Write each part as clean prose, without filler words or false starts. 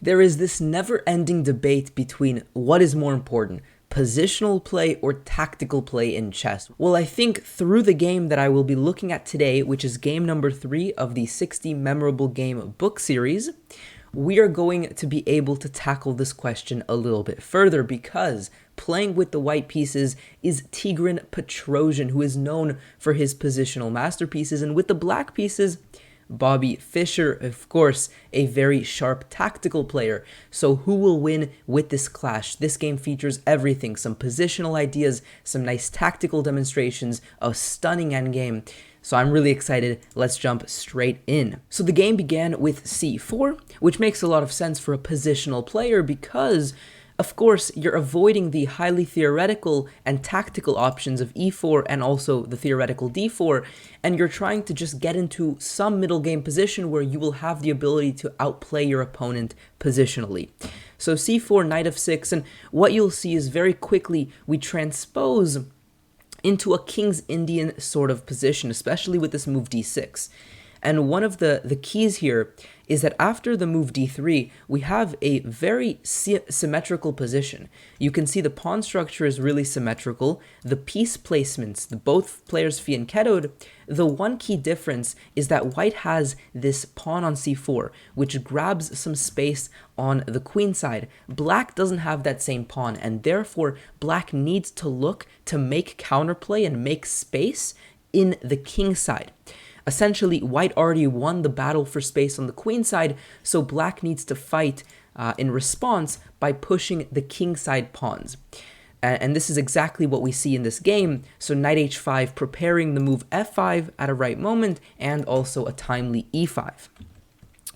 There is this never-ending debate between what is more important, positional play or tactical play in chess. Well, I think through the game that I will be looking at today, which is game number 3 of the 60 Memorable Game book series, we are going to be able to tackle this question a little bit further because playing with the white pieces is Tigran Petrosian, who is known for his positional masterpieces, and with the black pieces, Bobby Fischer, of course, a very sharp tactical player. So who will win with this clash? This game features everything, some positional ideas, some nice tactical demonstrations, a stunning endgame. So I'm really excited. Let's jump straight in. So the game began with c4, which makes a lot of sense for a positional player because of course, you're avoiding the highly theoretical and tactical options of e4 and also the theoretical d4, and you're trying to just get into some middle game position where you will have the ability to outplay your opponent positionally. So c4, knight f6, and what you'll see is very quickly we transpose into a King's Indian sort of position, especially with this move d6. And one of the keys here is that after the move d3, we have a very symmetrical position. You can see the pawn structure is really symmetrical. The piece placements, both players Fi and Kedod, the one key difference is that white has this pawn on c4, which grabs some space on the queen side. Black doesn't have that same pawn, and therefore black needs to look to make counterplay and make space in the king side. Essentially, white already won the battle for space on the queen side, so black needs to fight in response by pushing the king side pawns. And this is exactly what we see in this game. So knight h5, preparing the move f5 at a right moment, and also a timely e5.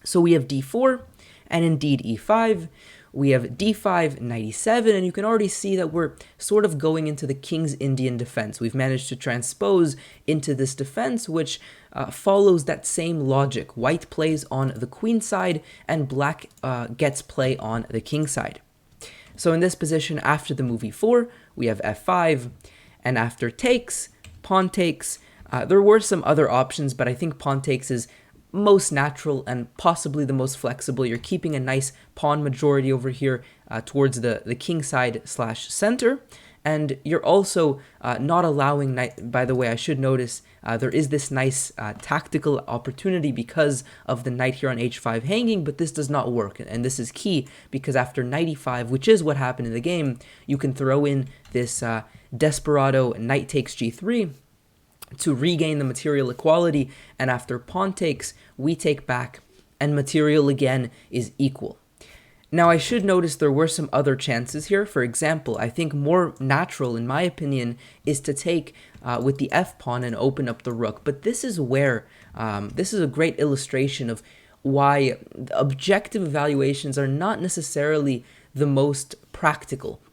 So we have d4, and indeed e5. We have d5, knight e7, and you can already see that we're sort of going into the King's Indian defense. We've managed to transpose into this defense, which follows that same logic. White plays on the queen side, and black gets play on the king side. So in this position, after the move e4, we have f5, and after takes, pawn takes. There were some other options, but I think pawn takes is most natural and possibly the most flexible. You're keeping a nice pawn majority over here towards the king side / center, and you're also not allowing knight. By the way, I should notice there is this nice tactical opportunity because of the knight here on h5 hanging, but this does not work, and this is key because after knight e5, which is what happened in the game, you can throw in this desperado knight takes g3 to regain the material equality, and after pawn takes, we take back, and material again is equal. Now I should notice there were some other chances here. For example, I think more natural, in my opinion, is to take with the f-pawn and open up the rook, but this is where, this is a great illustration of why objective evaluations are not necessarily the most practical.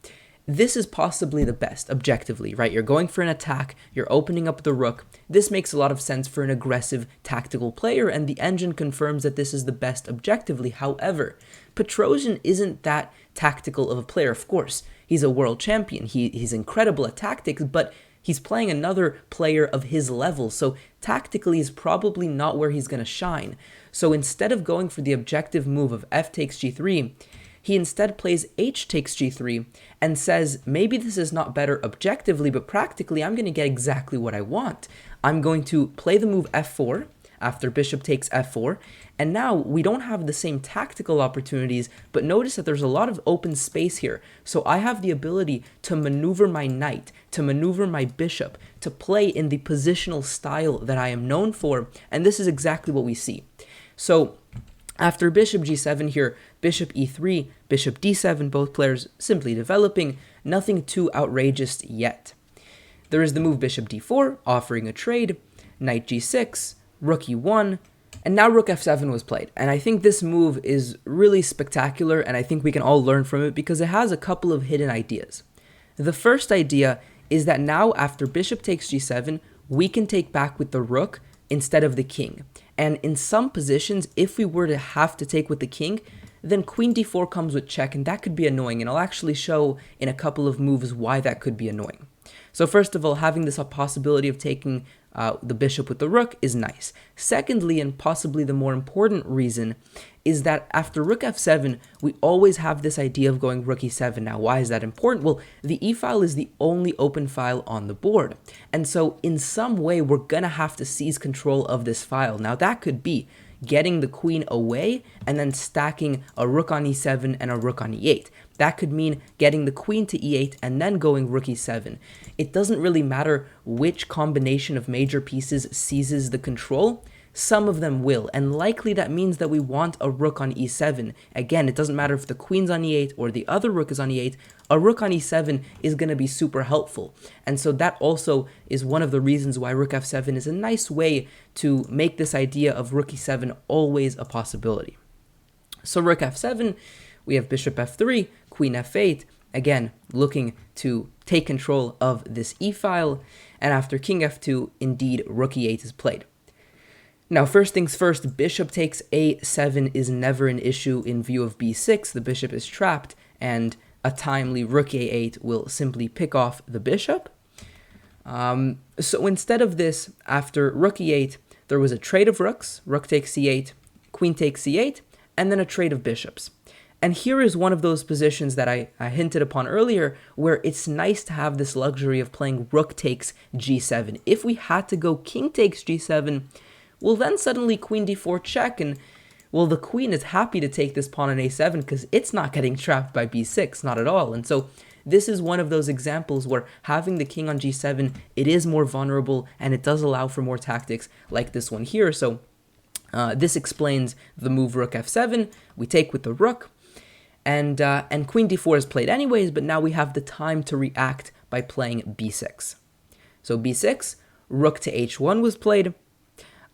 This is possibly the best, objectively, right? You're going for an attack, you're opening up the rook. This makes a lot of sense for an aggressive tactical player, and the engine confirms that this is the best objectively. However, Petrosian isn't that tactical of a player, of course. He's a world champion, he's incredible at tactics, but he's playing another player of his level, so tactically is probably not where he's going to shine. So instead of going for the objective move of f takes g3, he instead plays h takes g3 and says, maybe this is not better objectively, but practically I'm going to get exactly what I want. I'm going to play the move f4 after bishop takes f4, and now we don't have the same tactical opportunities, but notice that there's a lot of open space here. So I have the ability to maneuver my knight, to maneuver my bishop, to play in the positional style that I am known for, and this is exactly what we see. So after bishop g7 here, bishop e3, bishop d7, both players simply developing, nothing too outrageous yet. There is the move bishop d4, offering a trade, knight g6, rook e1, and now rook f7 was played. And I think this move is really spectacular, and I think we can all learn from it because it has a couple of hidden ideas. The first idea is that now after bishop takes g7, we can take back with the rook instead of the king. And in some positions, if we were to have to take with the king, then queen d4 comes with check, and that could be annoying, and I'll actually show in a couple of moves why that could be annoying. So first of all, having this possibility of taking the bishop with the rook is nice. Secondly, and possibly the more important reason, is that after rook f7, we always have this idea of going rook e7. Now, why is that important? Well, the e file is the only open file on the board. And so in some way, we're going to have to seize control of this file. Now, that could be getting the queen away and then stacking a rook on e7 and a rook on e8. That could mean getting the queen to e8 and then going rook e7. It doesn't really matter which combination of major pieces seizes the control. Some of them will, and likely that means that we want a rook on e7. Again, it doesn't matter if the queen's on e8 or the other rook is on e8, a rook on e7 is going to be super helpful. And so that also is one of the reasons why rook f7 is a nice way to make this idea of rook e7 always a possibility. So rook f7, we have bishop f3, queen f8, again, looking to take control of this e-file, and after king f2, indeed, rook e8 is played. Now, first things first, bishop takes a7 is never an issue in view of b6. The bishop is trapped, and a timely rook a8 will simply pick off the bishop. So instead of this, after rook e8, there was a trade of rooks, rook takes c8, queen takes c8, and then a trade of bishops. And here is one of those positions that I hinted upon earlier, where it's nice to have this luxury of playing rook takes g7. If we had to go king takes g7, well, then suddenly queen d4 check, and, well, the queen is happy to take this pawn on a7 because it's not getting trapped by b6, not at all. And so this is one of those examples where having the king on g7, it is more vulnerable, and it does allow for more tactics like this one here. So this explains the move rook f7. We take with the rook, and queen d4 is played anyways, but now we have the time to react by playing b6. So b6, rook to h1 was played.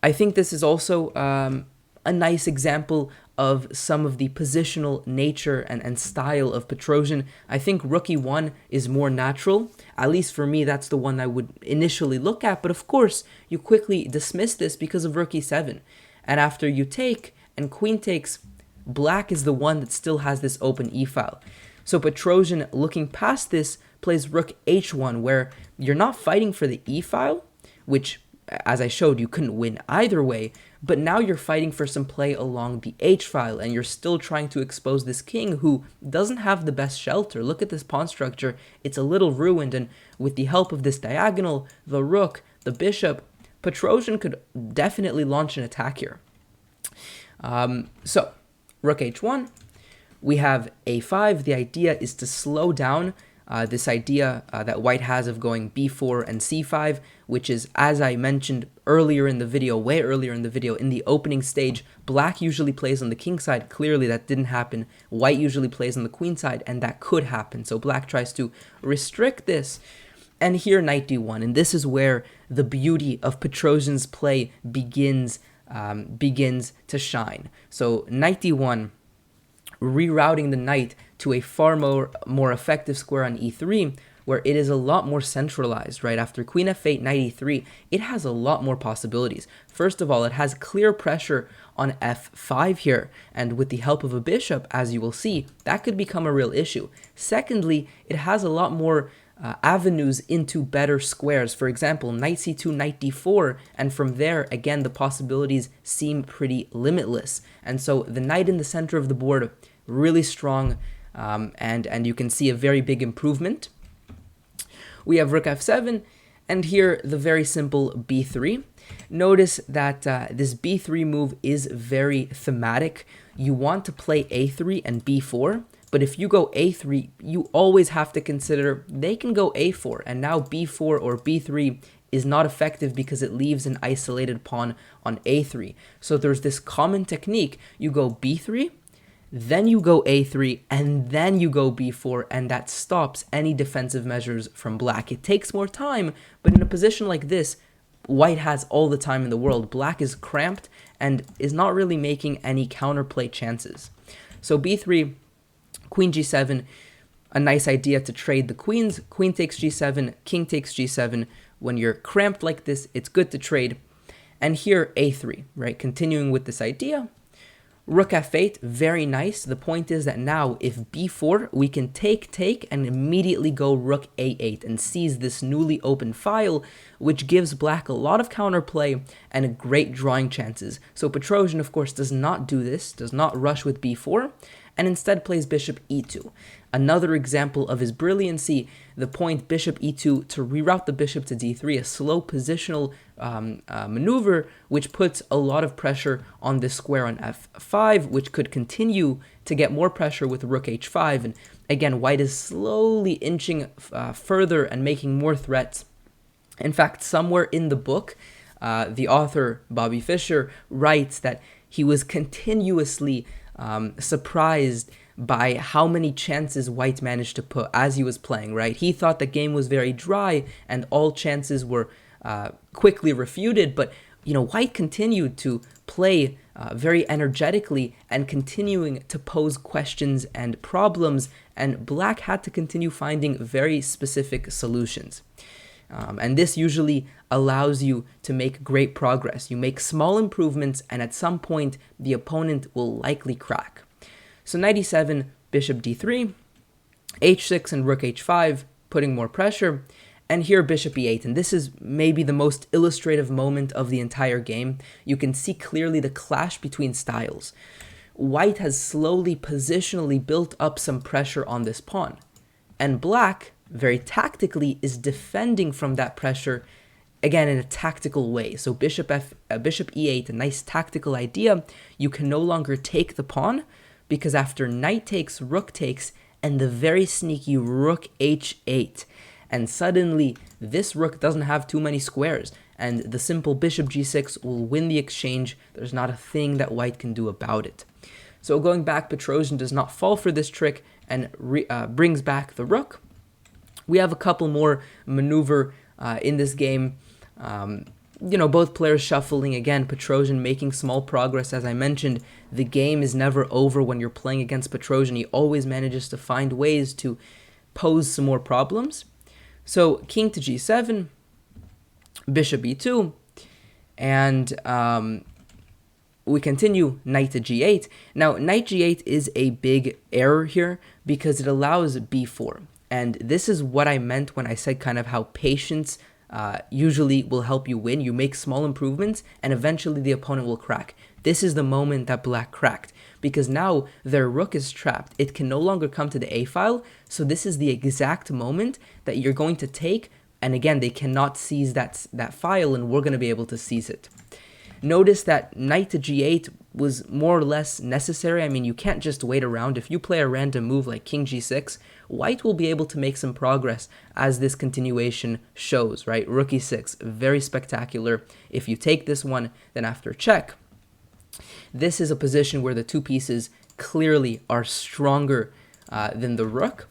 I think this is also a nice example of some of the positional nature and style of Petrosian. I think rook e1 is more natural. At least for me, that's the one I would initially look at. But of course, you quickly dismiss this because of rook e7. And after you take and queen takes, black is the one that still has this open e-file. So Petrosian, looking past this, plays rook h1, where you're not fighting for the e-file, which, as I showed, you couldn't win either way, but now you're fighting for some play along the h-file, and you're still trying to expose this king who doesn't have the best shelter. Look at this pawn structure, it's a little ruined, and with the help of this diagonal, the rook, the bishop, Petrosian could definitely launch an attack here. So, rook h1, we have a5. The idea is to slow down this idea that white has of going b4 and c5, which is, as I mentioned earlier in the video, way earlier in the video, in the opening stage, black usually plays on the king side. Clearly that didn't happen. White usually plays on the queen side, and that could happen. So black tries to restrict this. And here knight d1, and this is where the beauty of Petrosian's play begins to shine. So knight d1, rerouting the knight to a far more effective square on e3, where it is a lot more centralized, right? After queen f8, knight e3, it has a lot more possibilities. First of all, it has clear pressure on f5 here, and with the help of a bishop, as you will see, that could become a real issue. Secondly, it has a lot more avenues into better squares. For example, knight c2, knight d4, and from there, again, the possibilities seem pretty limitless. And so the knight in the center of the board, really strong, and you can see a very big improvement. We have rook f7, and here the very simple b3. Notice that this b3 move is very thematic. You want to play a3 and b4, but if you go a3, you always have to consider they can go a4, and now b4 or b3 is not effective because it leaves an isolated pawn on a3. So there's this common technique. You go b3, then you go a3, and then you go b4, and that stops any defensive measures from black. It takes more time, but in a position like this, white has all the time in the world. Black is cramped and is not really making any counterplay chances. So b3, queen g7, a nice idea to trade the queens. Queen takes g7, king takes g7. When you're cramped like this, it's good to trade. And here a3, right? Continuing with this idea, Rook f8, very nice. The point is that now if b4, we can take, and immediately go rook a8 and seize this newly open file, which gives black a lot of counterplay and great drawing chances. So Petrosian, of course, does not do this, does not rush with b4, and instead plays bishop e2. Another example of his brilliancy, the point bishop e2 to reroute the bishop to d3, a slow positional maneuver, which puts a lot of pressure on this square on f5, which could continue to get more pressure with rook h5. And again, white is slowly inching further and making more threats. In fact, somewhere in the book, the author, Bobby Fischer, writes that he was continuously surprised by how many chances white managed to put as he was playing, right? He thought the game was very dry and all chances were quickly refuted, but white continued to play very energetically and continuing to pose questions and problems, and black had to continue finding very specific solutions. And this usually allows you to make great progress. You make small improvements, and at some point, the opponent will likely crack. So knight e7, bishop d3, h6 and rook h5, putting more pressure, and here bishop e8. And this is maybe the most illustrative moment of the entire game. You can see clearly the clash between styles. White has slowly, positionally built up some pressure on this pawn, and black, very tactically, is defending from that pressure, again in a tactical way. So bishop e8, a nice tactical idea. You can no longer take the pawn, because after knight takes, rook takes, and the very sneaky rook h8, and suddenly this rook doesn't have too many squares, and the simple bishop g6 will win the exchange. There's not a thing that white can do about it. So going back, Petrosian does not fall for this trick and brings back the rook. We have a couple more maneuver in this game. Both players shuffling. Again, Petrosian making small progress. As I mentioned, the game is never over when you're playing against Petrosian. He always manages to find ways to pose some more problems. So king to g7, bishop e2, and we continue knight to g8. Now, knight g8 is a big error here because it allows b4. And this is what I meant when I said kind of how patience usually will help you win. You make small improvements and eventually the opponent will crack. This is the moment that black cracked because now their rook is trapped. It can no longer come to the a file. So this is the exact moment that you're going to take. And again, they cannot seize that file, and we're going to be able to seize it. Notice that knight to g8 was more or less necessary. I mean, you can't just wait around. If you play a random move like king g6, white will be able to make some progress as this continuation shows, right? Rook e6, very spectacular. If you take this one, then after check, this is a position where the two pieces clearly are stronger than the rook.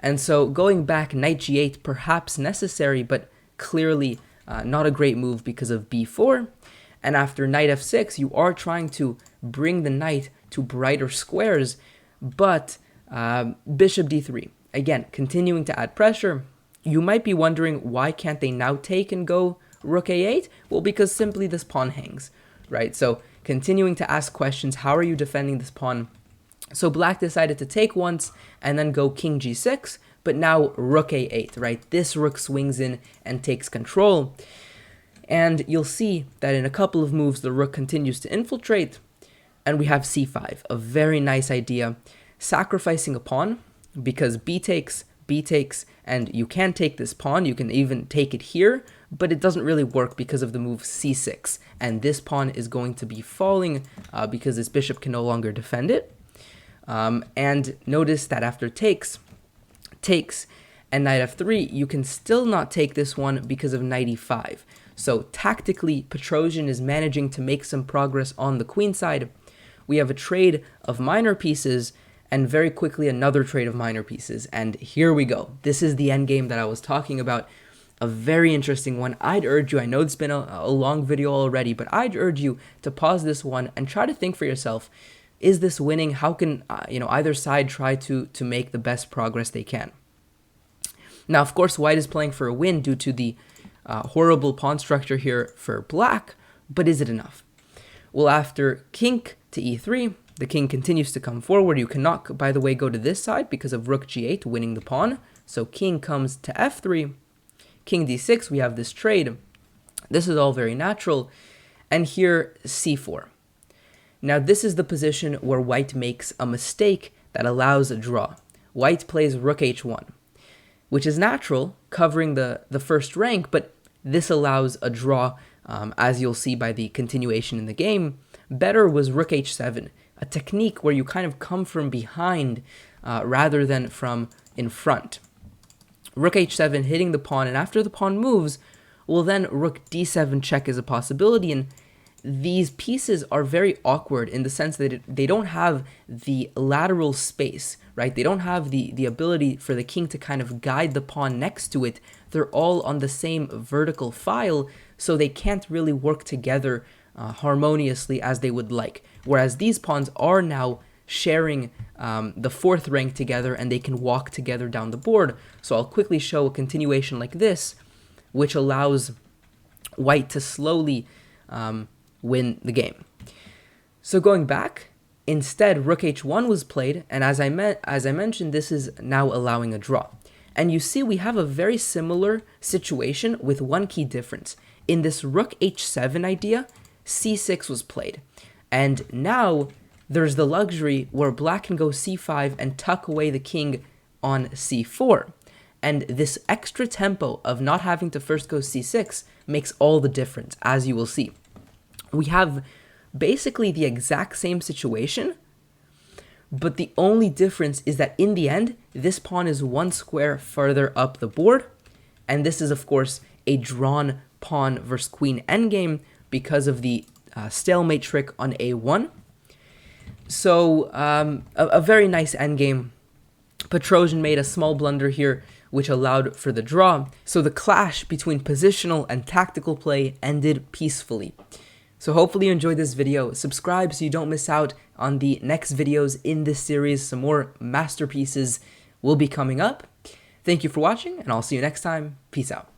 And so going back, knight g8, perhaps necessary, but clearly not a great move because of b4. And after knight f6, you are trying to bring the knight to brighter squares, but bishop d3, again, continuing to add pressure. You might be wondering, why can't they now take and go rook a8? Well, because simply this pawn hangs, right? So continuing to ask questions, how are you defending this pawn? So black decided to take once and then go king g6, but now rook a8, right? This rook swings in and takes control. And you'll see that in a couple of moves, the rook continues to infiltrate, and we have c5, a very nice idea, sacrificing a pawn, because b takes, and you can take this pawn, you can even take it here, but it doesn't really work because of the move c6, and this pawn is going to be falling because this bishop can no longer defend it. And notice that after takes, and knight f3, you can still not take this one because of knight e5. So tactically, Petrosian is managing to make some progress on the queen side. We have a trade of minor pieces, and very quickly another trade of minor pieces. And here we go. This is the endgame that I was talking about. A very interesting one. I'd urge you, I know it's been a long video already, but I'd urge you to pause this one and try to think for yourself, is this winning? How can either side try to make the best progress they can? Now, of course, white is playing for a win due to the horrible pawn structure here for black, but is it enough? Well, after king to e3. The king continues to come forward. You cannot, by the way, go to this side because of rook g8 winning the pawn. So king comes to f3. King d6, we have this trade. This is all very natural. And here, c4. Now this is the position where white makes a mistake that allows a draw. White plays rook h1, which is natural, covering the first rank, but this allows a draw, as you'll see by the continuation in the game. Better was rook h7, a technique where you kind of come from behind rather than from in front. Rook h7 hitting the pawn, and after the pawn moves, well then rook d7 check is a possibility, and these pieces are very awkward in the sense that they don't have the lateral space, right? They don't have the ability for the king to kind of guide the pawn next to it. They're all on the same vertical file, so they can't really work together harmoniously as they would like. Whereas these pawns are now sharing the fourth rank together, and they can walk together down the board. So I'll quickly show a continuation like this, which allows white to slowly win the game. So going back, instead rook h1 was played, and as I mentioned, this is now allowing a draw. And you see we have a very similar situation with one key difference. In this rook h7 idea, c6 was played. And now there's the luxury where black can go c5 and tuck away the king on c4. And this extra tempo of not having to first go c6 makes all the difference, as you will see. We have basically the exact same situation, but the only difference is that in the end, this pawn is one square further up the board, and this is, of course, a drawn pawn versus queen endgame because of the stalemate trick on a1. So, a very nice endgame. Petrosian made a small blunder here, which allowed for the draw. So the clash between positional and tactical play ended peacefully. So hopefully you enjoyed this video. Subscribe so you don't miss out on the next videos in this series. Some more masterpieces will be coming up. Thank you for watching, and I'll see you next time. Peace out.